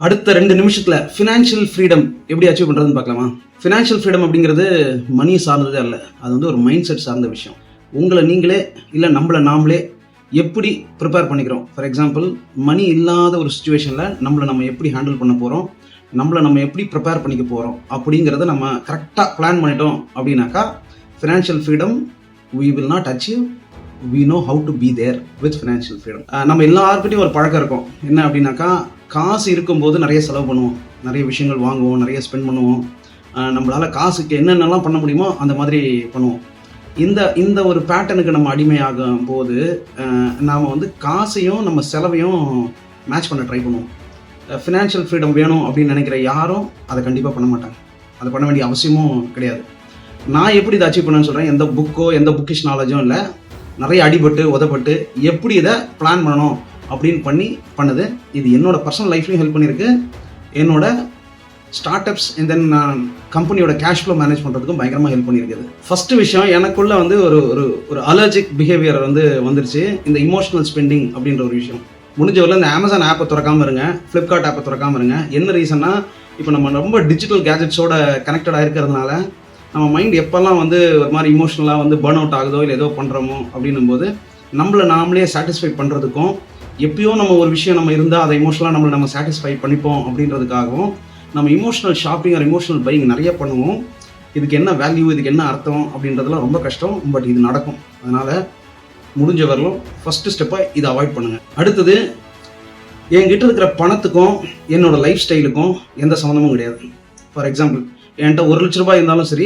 அடுத்த 2 நிமிஷத்துல financial freedom எப்படி அச்சீவ் பண்றதுன்னு பார்க்கலாமா? ஃபினான்ஷியல் ஃப்ரீடம் அப்படிங்கிறது மணி சார்ந்ததே அல்ல. அது வந்து ஒரு மைண்ட் செட் சார்ந்த விஷயம். உங்களை நீங்களே இல்லை நம்மளை நாமளே எப்படி ப்ரிப்பேர் பண்ணிக்கிறோம். ஃபார் எக்ஸாம்பிள், மணி இல்லாத ஒரு சுச்சுவேஷனில் நம்மளை நம்ம எப்படி ஹேண்டில் பண்ண போகிறோம், நம்மளை நம்ம எப்படி ப்ரிப்பேர் பண்ணிக்க போகிறோம் அப்படிங்கிறத நம்ம கரெக்டாக பிளான் பண்ணிட்டோம் அப்படின்னாக்கா financial freedom we will not achieve. we know how to be there with financial freedom. நம்ம எல்லாருக்கிட்டையும் ஒரு பழக்கம் இருக்கும். என்ன அப்படின்னாக்கா, காசு இருக்கும்போது நிறைய செலவு பண்ணுவோம், நிறைய விஷயங்கள் வாங்குவோம், நிறைய ஸ்பெண்ட் பண்ணுவோம். நம்மளால் காசுக்கு என்னென்னலாம் பண்ண முடியுமோ அந்த மாதிரி பண்ணுவோம். இந்த ஒரு பேட்டர்னுக்கு நம்ம அடிமையாகும் போது நாம் வந்து காசையும் நம்ம செலவையும் மேட்ச் பண்ண ட்ரை பண்ணுவோம். ஃபினான்ஷியல் ஃப்ரீடம் வேணும் அப்படின்னு நினைக்கிற யாரும் அதை கண்டிப்பாக பண்ண மாட்டாங்க. அதை பண்ண வேண்டிய அவசியமும் கிடையாது. நான் எப்படி இதை அச்சீவ் பண்ணேன்னு சொல்கிறேன். எந்த புக்கோ எந்த புக்கிஷ் நாலேஜும் இல்லை. நிறைய அடிபட்டு உதப்பட்டு எப்படி இதை பிளான் பண்ணணும் அப்படின்னு பண்ணது. இது என்னோட பர்சனல் லைஃப்லையும் ஹெல்ப் பண்ணியிருக்கு. என்னோட ஸ்டார்ட் அப்ஸ் அண்ட் தென் கம்பெனியோட கேஷ் ஃப்ளோ மேனேஜ் பண்ணுறதுக்கும் பயங்கரமாக ஹெல்ப் பண்ணியிருக்குது. ஃபஸ்ட்டு விஷயம், எனக்குள்ள வந்து ஒரு அலர்ஜிக் பிஹேவியர் வந்துருச்சு. இந்த இமோஷனல் ஸ்பெண்டிங் அப்படின்ற ஒரு விஷயம். முடிஞ்சவரில் இந்த அமேசான் ஆப்பை திறக்காமல் இருங்க, ஃப்ளிப்கார்ட் ஆப்பை திறக்காமல் இருங்க. என்ன ரீசன்னா, இப்போ நம்ம ரொம்ப டிஜிட்டல் கேஜெட்ஸோட கனெக்டடாக இருக்கிறதுனால நம்ம மைண்ட் எப்போல்லாம் வந்து ஒரு மாதிரி இமோஷனலாக வந்து பர்ன் அவுட் ஆகுதோ இல்லை ஏதோ பண்ணுறோமோ அப்படின்னும் போது நம்மளை நாமளே சாட்டிஸ்ஃபை பண்ணுறதுக்கும், எப்பயோ நம்ம ஒரு விஷயம் நம்ம இருந்தால் அதை இமோஷனலாக நம்ம சாட்டிஸ்ஃபை பண்ணிப்போம் அப்படின்றதுக்காகவும் நம்ம emotional shopping or emotional buying நிறைய பண்ணுவோம். இதுக்கு என்ன வேல்யூ, இதுக்கு என்ன அர்த்தம் அப்படின்றதுலாம் ரொம்ப கஷ்டம். பட் இது நடக்கும். அதனால் முடிஞ்ச வரலும் ஃபஸ்ட்டு ஸ்டெப்பாக இதை அவாய்ட் பண்ணுங்கள். அடுத்தது, என்கிட்ட இருக்கிற பணத்துக்கும் என்னோட லைஃப் ஸ்டைலுக்கும் எந்த சம்மந்தமும் கிடையாது. ஃபார் எக்ஸாம்பிள், என்கிட்ட 1 லட்ச ரூபாய் இருந்தாலும் சரி,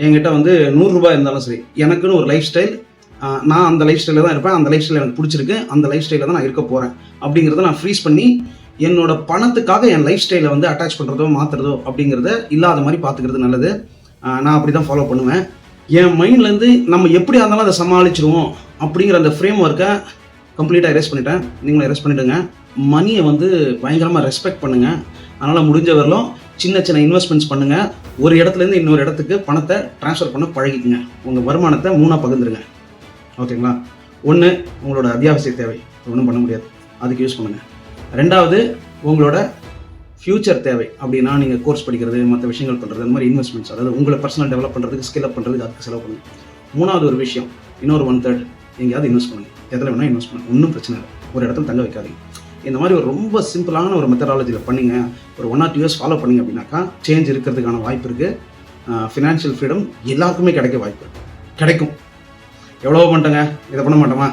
என்கிட்ட வந்து 100 ரூபாய் இருந்தாலும் சரி, எனக்குன்னு ஒரு லைஃப் ஸ்டைல், நான் அந்த லைஃப் ஸ்டைலில் தான் இருப்பேன். அந்த லைஃப் ஸ்டைல் எனக்கு பிடிச்சிருக்கு, அந்த லைஃப் ஸ்டைலில் தான் நான் இருக்க போகிறேன் அப்படிங்கிறத நான் ஃப்ரீஸ் பண்ணி என்னோட பணத்துக்காக என் லைஃப் ஸ்டைலை வந்து அட்டாச் பண்ணுறதோ மாற்றுறதோ அப்படிங்கிறத இல்லாத மாதிரி பார்த்துக்கிறது நல்லது. நான் அப்படி தான் ஃபாலோ பண்ணுவேன். என் மைண்ட்லேருந்து நம்ம எப்படி இருந்தாலும் அதை சமாளிச்சிருவோம் அப்படிங்கிற அந்த ஃப்ரேம் ஒர்க்கை கம்ப்ளீட்டாக எரேஸ் பண்ணிட்டேன். நீங்களும் எரேஸ் பண்ணிவிடுங்க. மணியை வந்து பயங்கரமாக ரெஸ்பெக்ட் பண்ணுங்கள். அதனால் முடிஞ்ச வரலும் சின்ன சின்ன இன்வெஸ்ட்மெண்ட்ஸ் பண்ணுங்கள். ஒரு இடத்துலேருந்து இன்னொரு இடத்துக்கு பணத்தை ட்ரான்ஸ்ஃபர் பண்ண பழகிக்குங்க. உங்கள் வருமானத்தை 3ஆக பகிர்ந்துருங்க. ஓகேங்களா? 1, உங்களோட அத்தியாவசிய தேவை, ஒன்றும் பண்ண முடியாது, அதுக்கு யூஸ் பண்ணுங்கள். 2வது, உங்களோட ஃப்யூச்சர் தேவை. அப்படின்னா நீங்கள் கோர்ஸ் படிக்கிறது, மற்ற விஷயங்கள் பண்ணுறது, அந்த மாதிரி இன்வெஸ்ட்மெண்ட்ஸ், அதாவது உங்களை பர்சனல் டெவலப் பண்ணுறதுக்கு, ஸ்கில் அப் பண்ணுறதுக்கு, அதுக்கு செலவு பண்ணுங்கள். 3வது ஒரு விஷயம், இன்னொரு 1/3 எங்கேயாவது இன்வெஸ்ட் பண்ணுங்கள். எதில் வேணால் இன்வெஸ்ட் பண்ணுங்கள், ஒன்றும் பிரச்சனை இல்லை. ஒரு இடத்துல தங்க வைக்காதீங்க. இந்த மாதிரி ஒரு ரொம்ப சிம்பிளான ஒரு மெத்தடாலஜியில் பண்ணிங்க, ஒரு 1 or 2 years ஃபாலோ பண்ணிங்க அப்படின்னாக்கா சேஞ்ச் இருக்கிறதுக்கான வாய்ப்பு இருக்குது. ஃபினான்ஷியல் ஃப்ரீடம் எல்லாருக்குமே கிடைக்க வாய்ப்பு கிடைக்கும். எவ்வளோ பண்ணிட்டேங்க, இதை பண்ண மாட்டோமா?